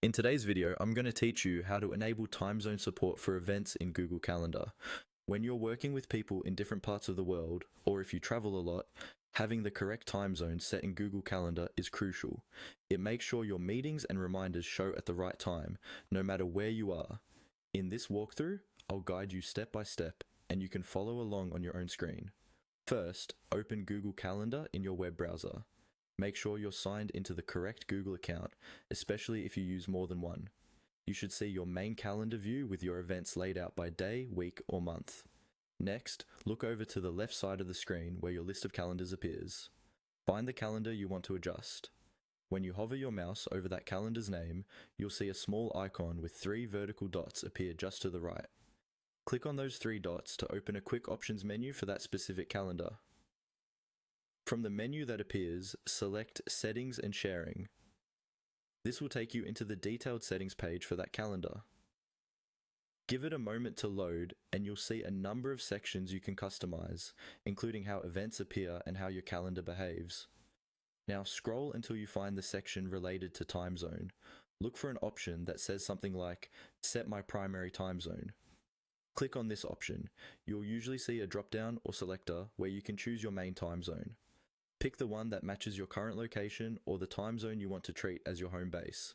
In today's video, I'm going to teach you how to enable time zone support for events in Google Calendar. When you're working with people in different parts of the world, or if you travel a lot, having the correct time zone set in Google Calendar is crucial. It makes sure your meetings and reminders show at the right time, no matter where you are. In this walkthrough, I'll guide you step by step, and you can follow along on your own screen. First, open Google Calendar in your web browser. Make sure you're signed into the correct Google account, especially if you use more than one. You should see your main calendar view with your events laid out by day, week, or month. Next, look over to the left side of the screen where your list of calendars appears. Find the calendar you want to adjust. When you hover your mouse over that calendar's name, you'll see a small icon with 3 vertical dots appear just to the right. Click on those 3 dots to open a quick options menu for that specific calendar. From the menu that appears, select Settings and Sharing. This will take you into the detailed settings page for that calendar. Give it a moment to load and you'll see a number of sections you can customize, including how events appear and how your calendar behaves. Now scroll until you find the section related to time zone. Look for an option that says something like Set my primary time zone. Click on this option. You'll usually see a drop-down or selector where you can choose your main time zone. Pick the one that matches your current location or the time zone you want to treat as your home base.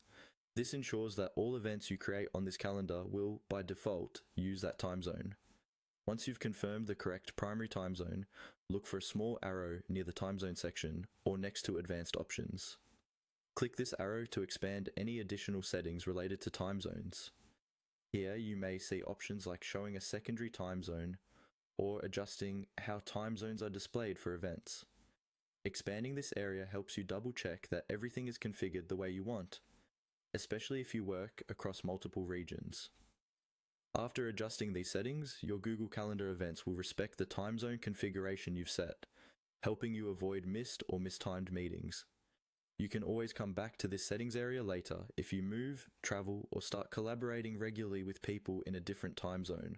This ensures that all events you create on this calendar will, by default, use that time zone. Once you've confirmed the correct primary time zone, look for a small arrow near the time zone section or next to advanced options. Click this arrow to expand any additional settings related to time zones. Here you may see options like showing a secondary time zone or adjusting how time zones are displayed for events. Expanding this area helps you double check that everything is configured the way you want, especially if you work across multiple regions. After adjusting these settings, your Google Calendar events will respect the time zone configuration you've set, helping you avoid missed or mistimed meetings. You can always come back to this settings area later if you move, travel, or start collaborating regularly with people in a different time zone.